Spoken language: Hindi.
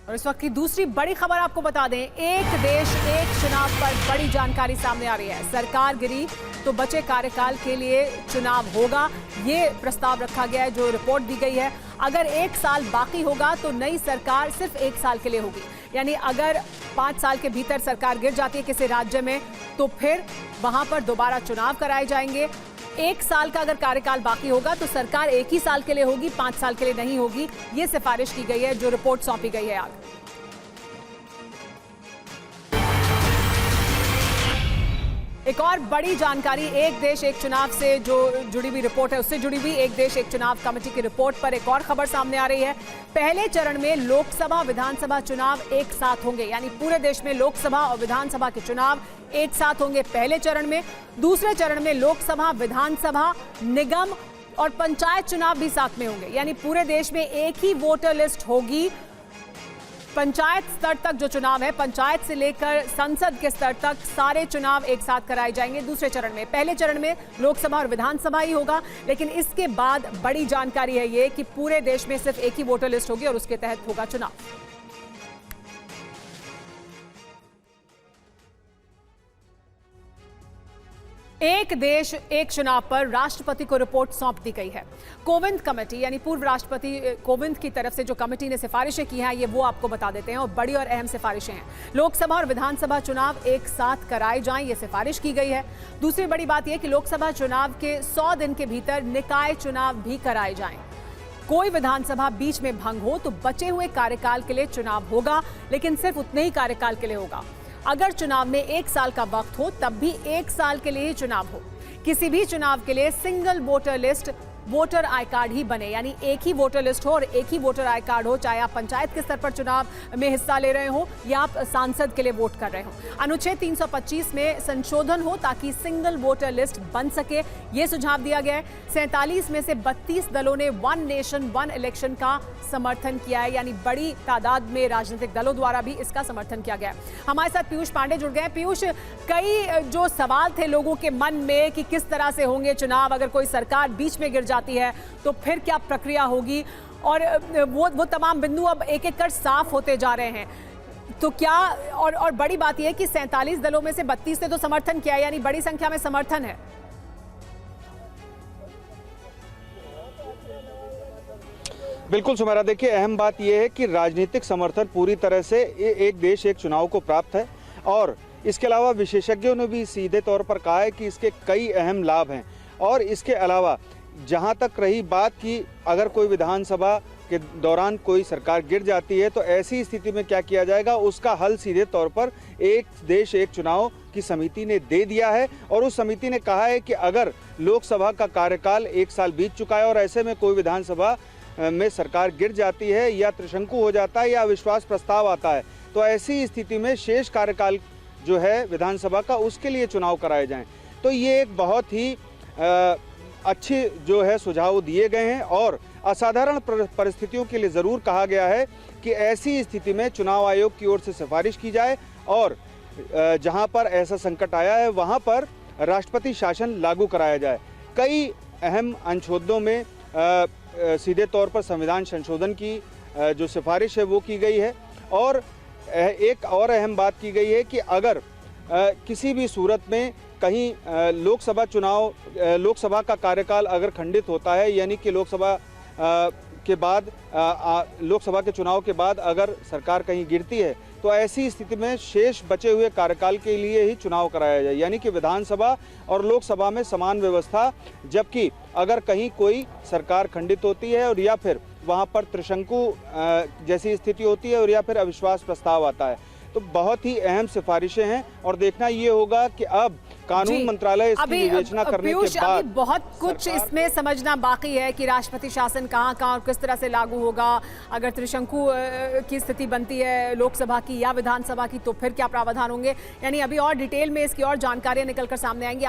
और इस वक्त की दूसरी बड़ी खबर आपको बता दें, एक देश एक चुनाव पर बड़ी जानकारी सामने आ रही है। सरकार गिरी तो बचे कार्यकाल के लिए चुनाव होगा, ये प्रस्ताव रखा गया है। जो रिपोर्ट दी गई है, अगर 1 साल बाकी होगा तो नई सरकार सिर्फ 1 साल के लिए होगी। यानी अगर 5 साल के भीतर सरकार गिर जाती है किसी राज्य में, तो फिर वहां पर दोबारा चुनाव कराए जाएंगे। 1 साल का अगर कार्यकाल बाकी होगा तो सरकार 1 ही साल के लिए होगी, 5 साल के लिए नहीं होगी। ये सिफारिश की गई है, जो रिपोर्ट सौंपी गई है। आगे एक और बड़ी जानकारी, एक देश एक चुनाव से जो जुड़ी हुई रिपोर्ट है, उससे जुड़ी हुई एक देश एक चुनाव कमेटी की रिपोर्ट पर एक और खबर सामने आ रही है। पहले चरण में लोकसभा विधानसभा चुनाव एक साथ होंगे, यानी पूरे देश में लोकसभा और विधानसभा के चुनाव एक साथ होंगे पहले चरण में। दूसरे चरण में लोकसभा, विधानसभा, निगम और पंचायत चुनाव भी साथ में होंगे, यानी पूरे देश में एक ही वोटर लिस्ट होगी। पंचायत स्तर तक जो चुनाव है, पंचायत से लेकर संसद के स्तर तक सारे चुनाव एक साथ कराए जाएंगे दूसरे चरण में। पहले चरण में लोकसभा और विधानसभा ही होगा, लेकिन इसके बाद बड़ी जानकारी है ये कि पूरे देश में सिर्फ एक ही वोटर लिस्ट होगी और उसके तहत होगा चुनाव। एक देश एक चुनाव पर राष्ट्रपति को रिपोर्ट सौंप दी गई है। कोविंद कमेटी, यानी पूर्व राष्ट्रपति कोविंद की तरफ से जो कमेटी ने सिफारिशें की हैं, ये वो आपको बता देते हैं। और बड़ी और अहम सिफारिशें हैं। लोकसभा और विधानसभा चुनाव एक साथ कराए जाएं, ये सिफारिश की गई है। दूसरी बड़ी बात यह कि लोकसभा चुनाव के 100 दिन के भीतर निकाय चुनाव भी कराए जाएं। कोई विधानसभा बीच में भंग हो तो बचे हुए कार्यकाल के लिए चुनाव होगा, लेकिन सिर्फ उतने ही कार्यकाल के लिए होगा। अगर चुनाव में 1 साल का वक्त हो तब भी 1 साल के लिए ही चुनाव हो। किसी भी चुनाव के लिए single voter list, voter ID card ही बने, यानी एक ही वोटर लिस्ट हो और एक ही वोटर आई कार्ड हो, चाहे आप पंचायत के स्तर पर चुनाव में हिस्सा ले रहे हो या आप सांसद के लिए वोट कर रहे हो। अनुच्छेद 325 में संशोधन हो ताकि सिंगल वोटर लिस्ट बन सके, ये सुझाव दिया गया है। 47 में से 32 दलों ने वन नेशन वन इलेक्शन का समर्थन किया है, यानी बड़ी तादाद में राजनीतिक दलों द्वारा भी इसका समर्थन किया गया है। हमारे साथ पीयूष पांडे जुड़ गए हैं। पीयूष, कई जो सवाल थे लोगों के मन में कि किस तरह से होंगे चुनाव, अगर कोई सरकार बीच में गिर जाती है तो फिर क्या प्रक्रिया होगी, और वो तमाम बिंदु अब एक एक कर साफ होते जा रहे हैं। तो क्या और बड़ी बात यह है कि 47 दलों में से 32 ने तो समर्थन किया है, यानी बड़ी संख्या में समर्थन है। बिल्कुल सुमेरा, देखिए अहम बात यह है कि राजनीतिक समर्थन पूरी तरह से एक देश एक चुनाव को प्राप्त है, और इसके अलावा विशेषज्ञों ने भी सीधे तौर पर कहा है कि इसके कई अहम लाभ हैं। और इसके अलावा जहां तक रही बात कि अगर कोई विधानसभा के दौरान कोई सरकार गिर जाती है तो ऐसी स्थिति में क्या किया जाएगा, उसका हल सीधे तौर पर एक देश एक चुनाव की समिति ने दे दिया है। और उस समिति ने कहा है कि अगर लोकसभा का कार्यकाल 1 साल बीत चुका है और ऐसे में कोई विधानसभा में सरकार गिर जाती है या त्रिशंकु हो जाता है या अविश्वास प्रस्ताव आता है, तो ऐसी स्थिति में शेष कार्यकाल जो है विधानसभा का, उसके लिए चुनाव कराए जाएं। तो ये एक बहुत ही अच्छे जो है सुझाव दिए गए हैं, और असाधारण परिस्थितियों के लिए ज़रूर कहा गया है कि ऐसी स्थिति में चुनाव आयोग की ओर से सिफारिश की जाए, और जहां पर ऐसा संकट आया है वहां पर राष्ट्रपति शासन लागू कराया जाए। कई अहम अनुच्छेदों में सीधे तौर पर संविधान संशोधन की जो सिफारिश है वो की गई है। और एक और अहम बात की गई है कि अगर किसी भी सूरत में कहीं लोकसभा का कार्यकाल अगर खंडित होता है, यानी कि लोकसभा के चुनाव के बाद अगर सरकार कहीं गिरती है, तो ऐसी स्थिति में शेष बचे हुए कार्यकाल के लिए ही चुनाव कराया जाए, यानी कि विधानसभा और लोकसभा में समान व्यवस्था। जबकि अगर कहीं कोई सरकार खंडित होती है और या फिर वहां पर त्रिशंकु जैसी स्थिति होती है और या फिर अविश्वास प्रस्ताव आता है, तो बहुत ही अहम सिफारिशें हैं। और देखना ये होगा कि अब कानून मंत्रालय इसकी विवेचना करने के बाद बहुत कुछ इसमें समझना बाकी है कि राष्ट्रपति शासन कहां और किस तरह से लागू होगा। अगर त्रिशंकु की स्थिति बनती है लोकसभा की या विधानसभा की, तो फिर क्या प्रावधान होंगे, यानी अभी और डिटेल में इसकी और जानकारियां निकलकर सामने आएंगी।